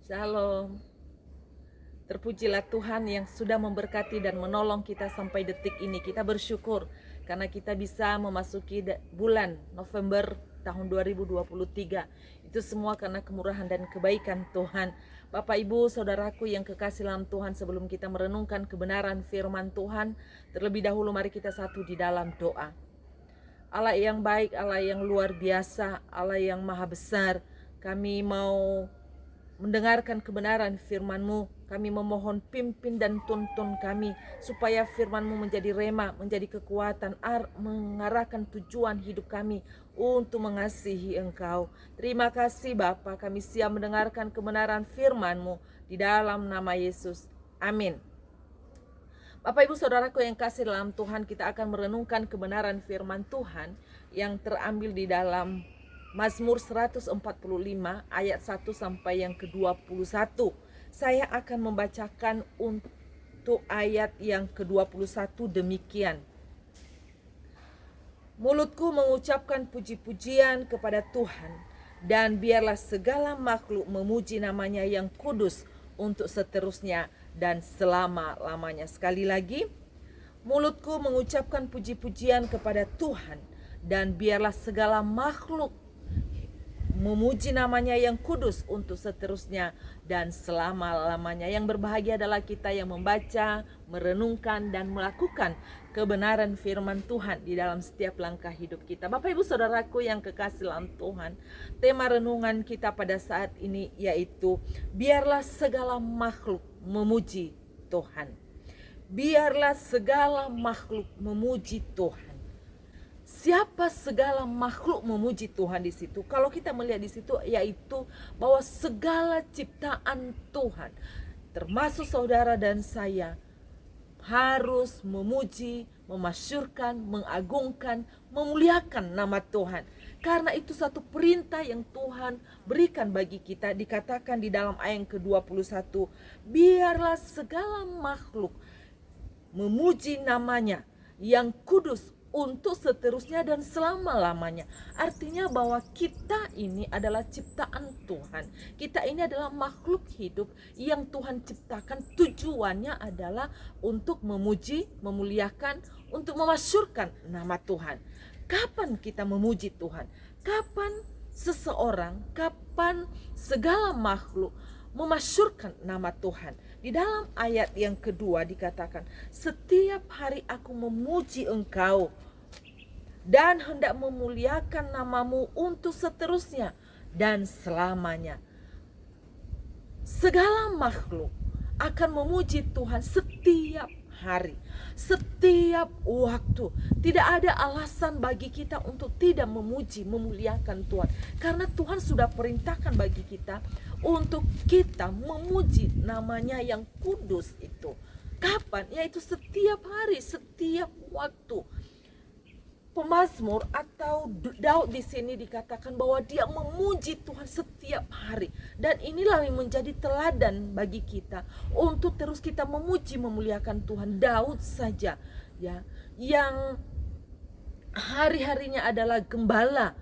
Shalom. Terpujilah Tuhan yang sudah memberkati dan menolong kita sampai detik ini. Kita bersyukur karena kita bisa memasuki bulan November tahun 2023. Itu semua karena kemurahan dan kebaikan Tuhan. Bapak Ibu Saudaraku yang kekasih dalam Tuhan, sebelum kita merenungkan kebenaran firman Tuhan, terlebih dahulu mari kita satu di dalam doa. Allah yang baik, Allah yang luar biasa, Allah yang maha besar, kami mau mendengarkan kebenaran firman-Mu. Kami memohon pimpin dan tuntun kami supaya firman-Mu menjadi rema, menjadi kekuatan, mengarahkan tujuan hidup kami untuk mengasihi Engkau. Terima kasih Bapa, kami siap mendengarkan kebenaran firman-Mu di dalam nama Yesus. Amin. Bapak Ibu Saudaraku yang kasih dalam Tuhan, kita akan merenungkan kebenaran firman Tuhan yang terambil di dalam Mazmur 145 ayat 1 sampai yang ke-21. Saya akan membacakan untuk ayat yang ke-21 demikian. Mulutku mengucapkan puji-pujian kepada Tuhan, dan biarlah segala makhluk memuji namanya yang kudus untuk seterusnya dan selama-lamanya. Sekali lagi, mulutku mengucapkan puji-pujian kepada Tuhan, dan biarlah segala makhluk memuji namanya yang kudus untuk seterusnya dan selama-lamanya. Yang berbahagia adalah kita yang membaca, merenungkan, dan melakukan kebenaran firman Tuhan di dalam setiap langkah hidup kita. Bapak Ibu Saudaraku yang kekasih dalam Tuhan, tema renungan kita pada saat ini yaitu biarlah segala makhluk memuji Tuhan. Biarlah segala makhluk memuji Tuhan. Siapa segala makhluk memuji Tuhan di situ? Kalau kita melihat di situ, yaitu bahwa segala ciptaan Tuhan, termasuk saudara dan saya, harus memuji, memasyurkan, mengagungkan, memuliakan nama Tuhan. Karena itu satu perintah yang Tuhan berikan bagi kita, dikatakan di dalam ayat ke-21, biarlah segala makhluk memuji namanya yang kudus untuk seterusnya dan selama-lamanya. Artinya bahwa kita ini adalah ciptaan Tuhan. Kita ini adalah makhluk hidup yang Tuhan ciptakan. Tujuannya adalah untuk memuji, memuliakan, untuk memasyurkan nama Tuhan. Kapan kita memuji Tuhan? Kapan seseorang, kapan segala makhluk memasyurkan nama Tuhan? Di dalam ayat yang kedua dikatakan, setiap hari aku memuji Engkau dan hendak memuliakan namamu untuk seterusnya dan selamanya. Segala makhluk akan memuji Tuhan setiap hari, setiap waktu. Tidak ada alasan bagi kita untuk tidak memuji, memuliakan Tuhan. Karena Tuhan sudah perintahkan bagi kita untuk kita memuji namanya yang kudus itu. Kapan? Yaitu setiap hari, setiap waktu. Pemazmur atau Daud di sini dikatakan bahwa dia memuji Tuhan setiap hari, dan inilah yang menjadi teladan bagi kita untuk terus kita memuji, memuliakan Tuhan. Daud saja ya, yang hari-harinya adalah gembala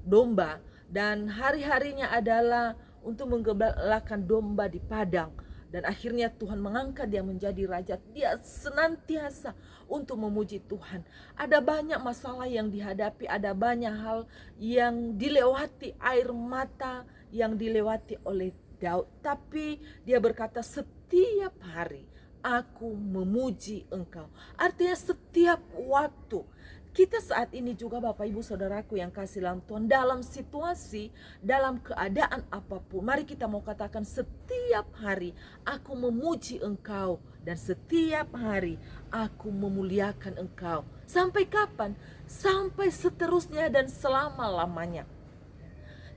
domba dan hari-harinya adalah untuk menggembalakan domba di padang. Dan akhirnya Tuhan mengangkat dia menjadi raja. Dia senantiasa untuk memuji Tuhan. Ada banyak masalah yang dihadapi, ada banyak hal yang dilewati, air mata yang dilewati oleh Daud. Tapi dia berkata, setiap hari aku memuji Engkau. Artinya setiap waktu. Kita saat ini juga Bapak Ibu Saudaraku yang kasih dalam Tuhan, dalam situasi, dalam keadaan apapun, mari kita mau katakan setiap hari aku memuji Engkau, dan setiap hari aku memuliakan Engkau. Sampai kapan? Sampai seterusnya dan selama-lamanya.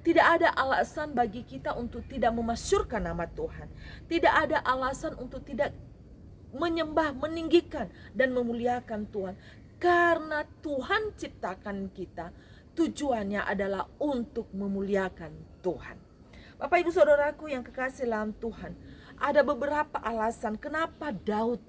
Tidak ada alasan bagi kita untuk tidak memasyurkan nama Tuhan. Tidak ada alasan untuk tidak menyembah, meninggikan, dan memuliakan Tuhan. Karena Tuhan ciptakan kita, tujuannya adalah untuk memuliakan Tuhan. Bapak Ibu Saudaraku yang kekasih dalam Tuhan, ada beberapa alasan kenapa Daud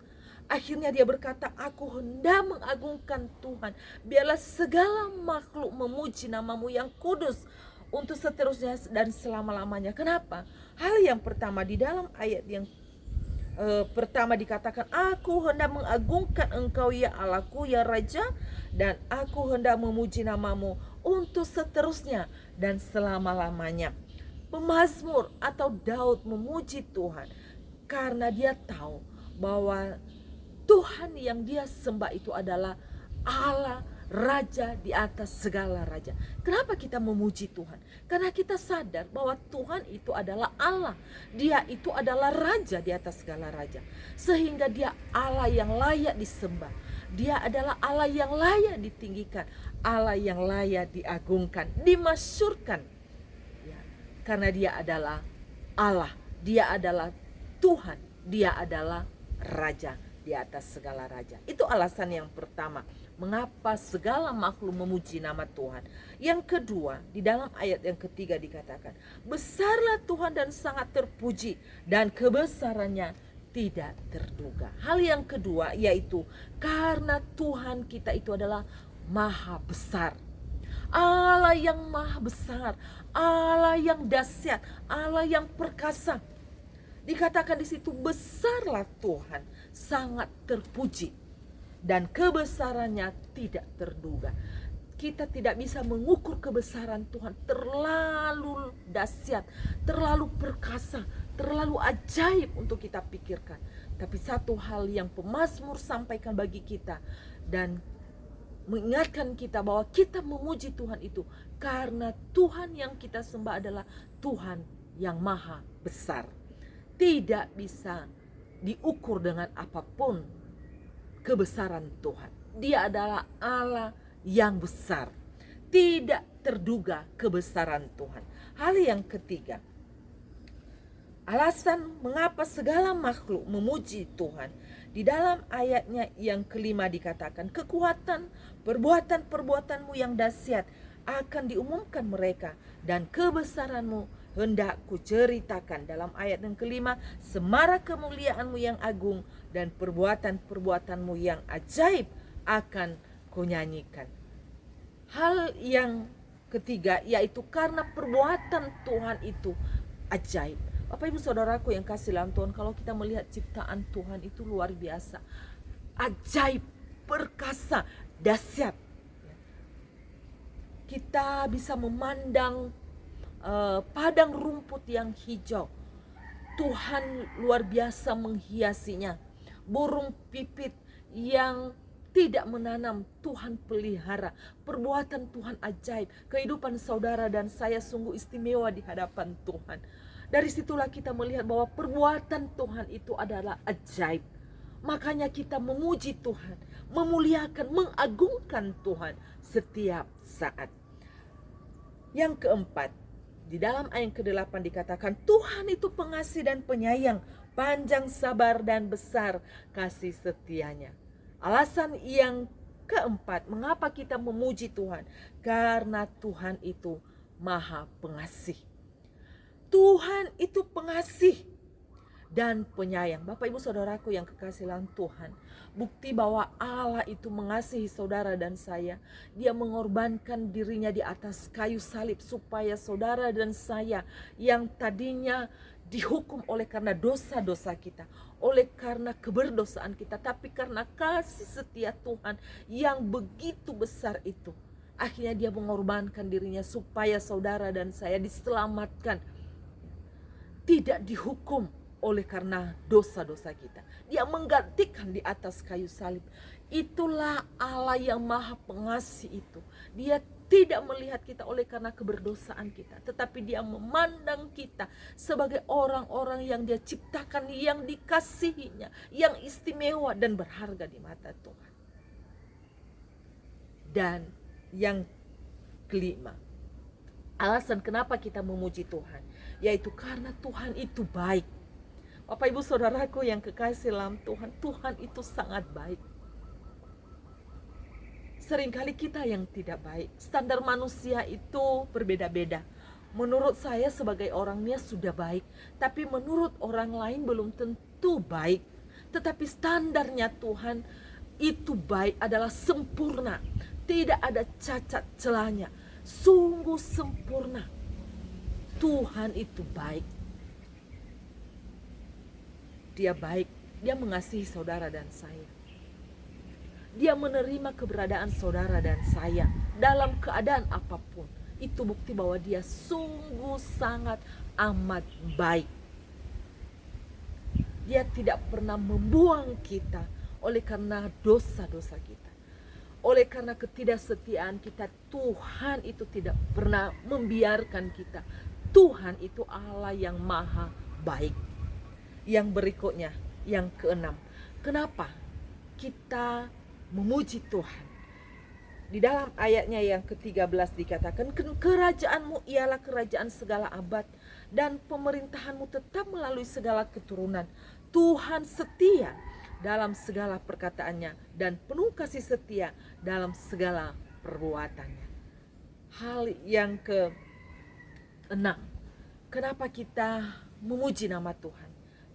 akhirnya dia berkata, aku hendak mengagungkan Tuhan. Biarlah segala makhluk memuji namamu yang kudus untuk seterusnya dan selama-lamanya. Kenapa? Hal yang pertama di dalam ayat yang pertama dikatakan, aku hendak mengagungkan engkau ya Allahku ya Raja, dan aku hendak memuji namamu untuk seterusnya dan selama-lamanya. Pemazmur atau Daud memuji Tuhan karena dia tahu bahwa Tuhan yang dia sembah itu adalah Allah, Raja di atas segala raja. Kenapa kita memuji Tuhan? Karena kita sadar bahwa Tuhan itu adalah Allah. Dia itu adalah Raja di atas segala raja. Sehingga dia Allah yang layak disembah. Dia adalah Allah yang layak ditinggikan. Allah yang layak diagungkan, dimasyurkan. Ya, karena dia adalah Allah. Dia adalah Tuhan. Dia adalah Raja di atas segala raja. Itu alasan yang pertama, mengapa segala makhluk memuji nama Tuhan. Yang kedua, di dalam ayat yang ketiga dikatakan, besarlah Tuhan dan sangat terpuji, dan kebesarannya tidak terduga. Hal yang kedua yaitu karena Tuhan kita itu adalah maha besar. Allah yang maha besar, Allah yang dahsyat, Allah yang perkasa. Dikatakan di situ, besarlah Tuhan, sangat terpuji, dan kebesarannya tidak terduga. Kita tidak bisa mengukur kebesaran Tuhan, terlalu dahsyat, terlalu perkasa, terlalu ajaib untuk kita pikirkan. Tapi satu hal yang pemazmur sampaikan bagi kita dan mengingatkan kita bahwa kita memuji Tuhan itu karena Tuhan yang kita sembah adalah Tuhan yang maha besar. Tidak bisa diukur dengan apapun kebesaran Tuhan. Dia adalah Allah yang besar. Tidak terduga kebesaran Tuhan. Hal yang ketiga, alasan mengapa segala makhluk memuji Tuhan. Di dalam ayatnya yang kelima dikatakan, kekuatan perbuatan-perbuatanmu yang dahsyat akan diumumkan mereka, dan kebesaranmu hendak kuceritakan. Dalam ayat yang kelima, semarak kemuliaanmu yang agung dan perbuatan-perbuatanmu yang ajaib akan kunyanyikan. Hal yang ketiga yaitu karena perbuatan Tuhan itu ajaib. Bapak ibu saudaraku yang kasih dalam Tuhan, kalau kita melihat ciptaan Tuhan itu luar biasa, ajaib, perkasa, dahsyat. Kita bisa memandang padang rumput yang hijau. Tuhan luar biasa menghiasinya. Burung pipit yang tidak menanam, Tuhan pelihara. Perbuatan Tuhan ajaib. Kehidupan saudara dan saya sungguh istimewa di hadapan Tuhan. Dari situlah kita melihat bahwa perbuatan Tuhan itu adalah ajaib. Makanya kita memuji Tuhan, memuliakan, mengagungkan Tuhan setiap saat. Yang keempat, di dalam ayat ke-8 dikatakan, Tuhan itu pengasih dan penyayang, panjang sabar dan besar kasih setianya. Alasan yang keempat, mengapa kita memuji Tuhan? Karena Tuhan itu maha pengasih. Tuhan itu pengasih dan penyayang. Bapak ibu saudaraku yang kekasih dalam Tuhan, bukti bahwa Allah itu mengasihi saudara dan saya, dia mengorbankan dirinya di atas kayu salib supaya saudara dan saya yang tadinya dihukum oleh karena dosa-dosa kita, oleh karena keberdosaan kita, tapi karena kasih setia Tuhan yang begitu besar itu, akhirnya dia mengorbankan dirinya supaya saudara dan saya diselamatkan, tidak dihukum oleh karena dosa-dosa kita. Dia menggantikan di atas kayu salib. Itulah Allah yang maha pengasih itu. Dia tidak melihat kita oleh karena keberdosaan kita, tetapi dia memandang kita sebagai orang-orang yang dia ciptakan, yang dikasihinya, yang istimewa dan berharga di mata Tuhan. Dan yang kelima, alasan kenapa kita memuji Tuhan, yaitu karena Tuhan itu baik. Bapak ibu saudaraku yang kekasih dalam Tuhan, Tuhan itu sangat baik. Seringkali kita yang tidak baik. Standar manusia itu berbeda-beda. Menurut saya sebagai orangnya sudah baik, tapi menurut orang lain belum tentu baik. Tetapi standarnya Tuhan itu baik, adalah sempurna. Tidak ada cacat celahnya. Sungguh sempurna. Tuhan itu baik. Dia baik, dia mengasihi saudara dan saya. Dia menerima keberadaan saudara dan saya dalam keadaan apapun. Itu bukti bahwa dia sungguh sangat amat baik. Dia tidak pernah membuang kita oleh karena dosa-dosa kita. Oleh karena ketidaksetiaan kita, Tuhan itu tidak pernah membiarkan kita. Tuhan itu Allah yang maha baik. Yang berikutnya, yang keenam. Kenapa kita memuji Tuhan? Di dalam ayatnya yang ke-13 dikatakan, kerajaanmu ialah kerajaan segala abad, dan pemerintahanmu tetap melalui segala keturunan. Tuhan setia dalam segala perkataannya, dan penuh kasih setia dalam segala perbuatannya. Hal yang keenam, kenapa kita memuji nama Tuhan?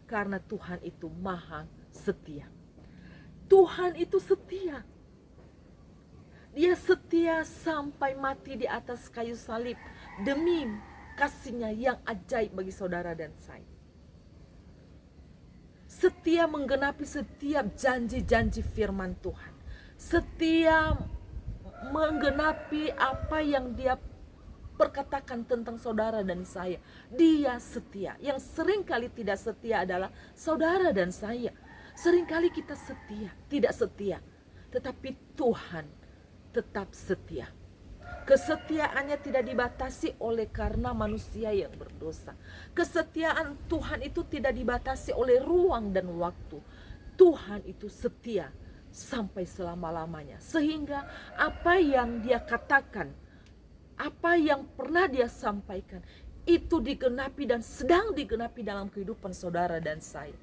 Karena Tuhan itu maha setia. Tuhan itu setia. Dia setia sampai mati di atas kayu salib demi kasihnya yang ajaib bagi saudara dan saya. Setia menggenapi setiap janji-janji firman Tuhan. Setia menggenapi apa yang dia perkatakan tentang saudara dan saya. Dia setia. Yang seringkali tidak setia adalah saudara dan saya. Seringkali kita setia, tidak setia. Tetapi Tuhan tetap setia. Kesetiaannya tidak dibatasi oleh karena manusia yang berdosa. Kesetiaan Tuhan itu tidak dibatasi oleh ruang dan waktu. Tuhan itu setia sampai selama-lamanya. Sehingga apa yang dia katakan, apa yang pernah dia sampaikan, itu digenapi dan sedang digenapi dalam kehidupan saudara dan saya.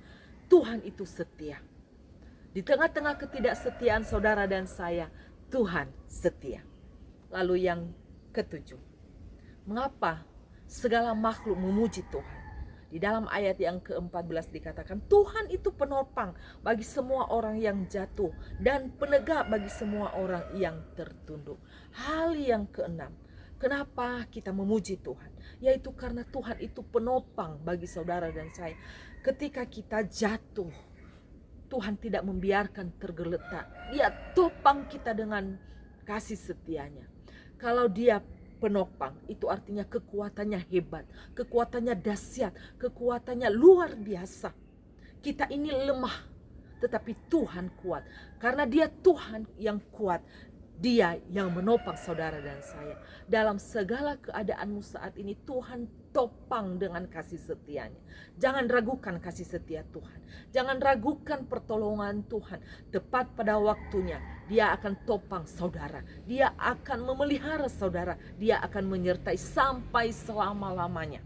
Tuhan itu setia. Di tengah-tengah ketidaksetiaan saudara dan saya, Tuhan setia. Lalu yang ketujuh, mengapa segala makhluk memuji Tuhan? Di dalam ayat yang ke-14 dikatakan, Tuhan itu penopang bagi semua orang yang jatuh dan penegak bagi semua orang yang tertunduk. Hal yang keenam, kenapa kita memuji Tuhan? Yaitu karena Tuhan itu penopang bagi saudara dan saya. Ketika kita jatuh, Tuhan tidak membiarkan tergeletak. Dia topang kita dengan kasih setianya. Kalau dia penopang, itu artinya kekuatannya hebat, kekuatannya dahsyat, kekuatannya luar biasa. Kita ini lemah, tetapi Tuhan kuat. Karena dia Tuhan yang kuat, dia yang menopang saudara dan saya. Dalam segala keadaanmu saat ini, Tuhan topang dengan kasih setianya. Jangan ragukan kasih setia Tuhan. Jangan ragukan pertolongan Tuhan. Tepat pada waktunya, dia akan topang saudara. Dia akan memelihara saudara. Dia akan menyertai sampai selama-lamanya.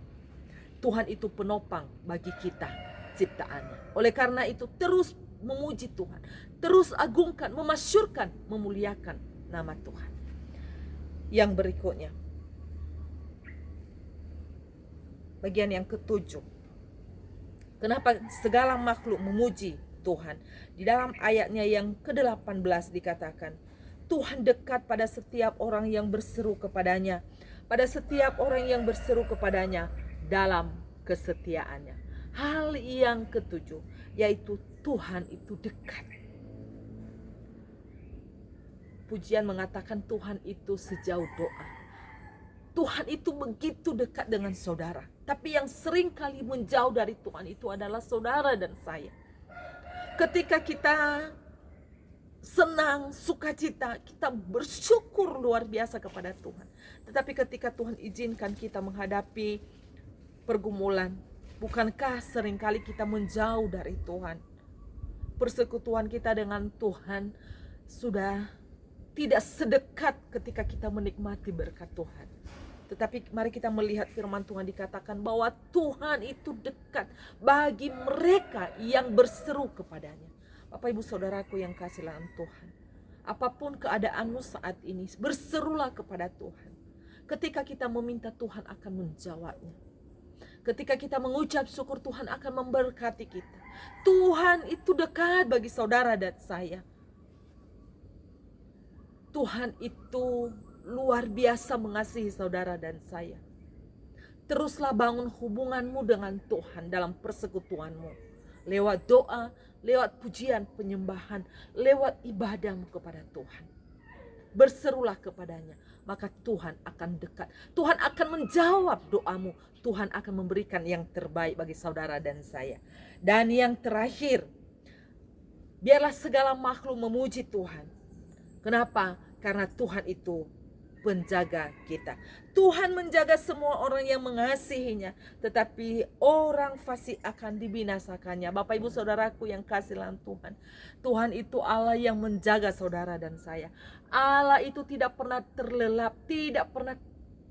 Tuhan itu penopang bagi kita ciptaannya. Oleh karena itu, terus memuji Tuhan. Terus agungkan, memasyurkan, memuliakan nama Tuhan. Yang berikutnya, bagian yang ketujuh, kenapa segala makhluk memuji Tuhan? Di dalam ayatnya yang ke-18 dikatakan, Tuhan dekat pada setiap orang yang berseru kepadanya, pada setiap orang yang berseru kepadanya dalam kesetiaannya. Hal yang ketujuh, yaitu Tuhan itu dekat. Pujian mengatakan Tuhan itu sejauh doa. Tuhan itu begitu dekat dengan saudara. Tapi yang sering kali menjauh dari Tuhan itu adalah saudara dan saya. Ketika kita senang, sukacita, kita bersyukur luar biasa kepada Tuhan. Tetapi ketika Tuhan izinkan kita menghadapi pergumulan, bukankah seringkali kita menjauh dari Tuhan? Persekutuan kita dengan Tuhan sudah tidak sedekat ketika kita menikmati berkat Tuhan. Tetapi mari kita melihat firman Tuhan dikatakan bahwa Tuhan itu dekat bagi mereka yang berseru kepadanya. Bapak ibu saudaraku yang kasih dalam Tuhan, apapun keadaanmu saat ini, berserulah kepada Tuhan. Ketika kita meminta, Tuhan akan menjawabnya. Ketika kita mengucap syukur, Tuhan akan memberkati kita. Tuhan itu dekat bagi saudara dan saya. Tuhan itu luar biasa mengasihi saudara dan saya. Teruslah bangun hubunganmu dengan Tuhan dalam persekutuanmu. Lewat doa, lewat pujian, penyembahan, lewat ibadahmu kepada Tuhan. Berserulah kepadanya, maka Tuhan akan dekat. Tuhan akan menjawab doamu. Tuhan akan memberikan yang terbaik bagi saudara dan saya. Dan yang terakhir, biarlah segala makhluk memuji Tuhan. Kenapa? Karena Tuhan itu penjaga kita. Tuhan menjaga semua orang yang mengasihinya, tetapi orang fasik akan dibinasakannya. Bapak ibu saudaraku yang kasih dalam Tuhan, Tuhan itu Allah yang menjaga saudara dan saya. Allah itu tidak pernah terlelap, tidak pernah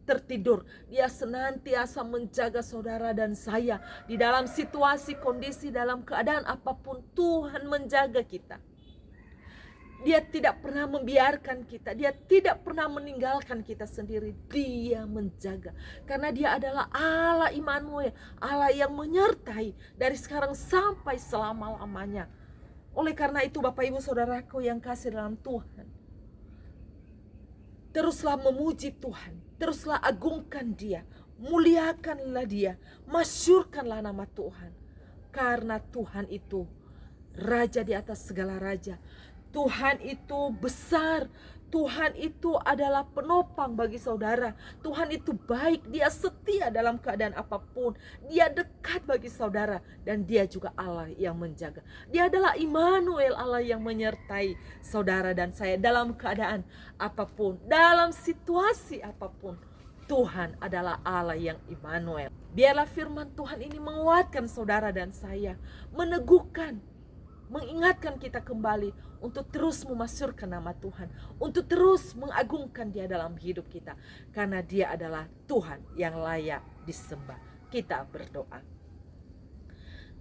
tertidur. Dia senantiasa menjaga saudara dan saya di dalam situasi, kondisi, dalam keadaan apapun. Tuhan menjaga kita. Dia tidak pernah membiarkan kita. Dia tidak pernah meninggalkan kita sendiri. Dia menjaga. Karena dia adalah Allah Immanuel. Allah yang menyertai dari sekarang sampai selama-lamanya. Oleh karena itu Bapak Ibu Saudaraku yang kasih dalam Tuhan, teruslah memuji Tuhan. Teruslah agungkan Dia. Muliakanlah Dia. Masyurkanlah nama Tuhan. Karena Tuhan itu Raja di atas segala raja. Tuhan itu besar. Tuhan itu adalah penopang bagi saudara. Tuhan itu baik. Dia setia dalam keadaan apapun. Dia dekat bagi saudara. Dan dia juga Allah yang menjaga. Dia adalah Immanuel, Allah yang menyertai saudara dan saya dalam keadaan apapun. Dalam situasi apapun. Tuhan adalah Allah yang Immanuel. Biarlah firman Tuhan ini menguatkan saudara dan saya. Meneguhkan, mengingatkan kita kembali untuk terus memasyurkan nama Tuhan, untuk terus mengagungkan Dia dalam hidup kita, karena Dia adalah Tuhan yang layak disembah. Kita berdoa.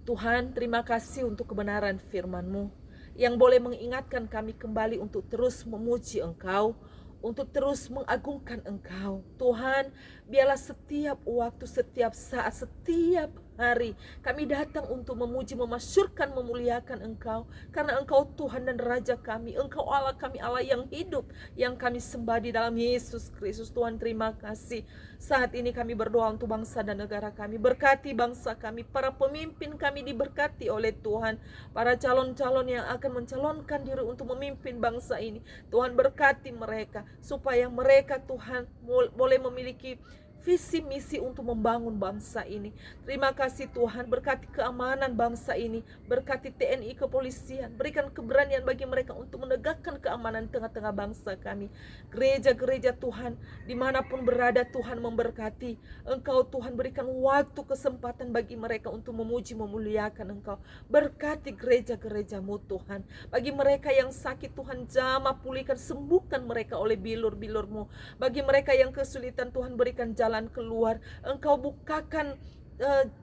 Tuhan, terima kasih untuk kebenaran firman-Mu yang boleh mengingatkan kami kembali untuk terus memuji Engkau, untuk terus mengagungkan Engkau. Tuhan, biarlah setiap waktu, setiap saat, setiap hari kami datang untuk memuji, memasyurkan, memuliakan Engkau, karena Engkau Tuhan dan Raja kami. Engkau Allah kami, Allah yang hidup, yang kami sembah di dalam Yesus Kristus. Tuhan, terima kasih. Saat ini kami berdoa untuk bangsa dan negara kami. Berkati bangsa kami, para pemimpin kami diberkati oleh Tuhan, para calon-calon yang akan mencalonkan diri untuk memimpin bangsa ini. Tuhan, berkati mereka supaya mereka Tuhan boleh memiliki visi misi untuk membangun bangsa ini. Terima kasih Tuhan, berkati keamanan bangsa ini, berkati TNI, kepolisian, berikan keberanian bagi mereka untuk menegakkan keamanan tengah-tengah bangsa kami. Gereja-gereja Tuhan, dimanapun berada Tuhan memberkati. Engkau Tuhan berikan waktu, kesempatan bagi mereka untuk memuji, memuliakan Engkau. Berkati gereja-gereja-Mu Tuhan. Bagi mereka yang sakit Tuhan, jamah, pulihkan, sembuhkan mereka oleh bilur-bilur-Mu. Bagi mereka yang kesulitan Tuhan, berikan jalan keluar. Engkau bukakan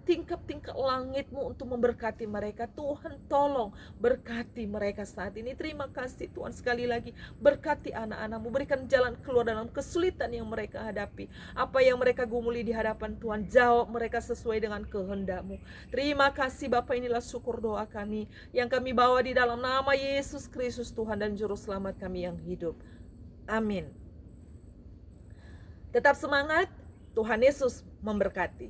tingkap-tingkap langit-Mu untuk memberkati mereka. Tuhan, tolong berkati mereka saat ini. Terima kasih Tuhan, sekali lagi berkati anak-anak-Mu, berikan jalan keluar dalam kesulitan yang mereka hadapi. Apa yang mereka gumuli di hadapan Tuhan, jawab mereka sesuai dengan kehendak-Mu. Terima kasih Bapa, inilah syukur doa kami yang kami bawa di dalam nama Yesus Kristus, Tuhan dan Juru Selamat kami yang hidup. Amin. Tetap semangat. Tuhan Yesus memberkati.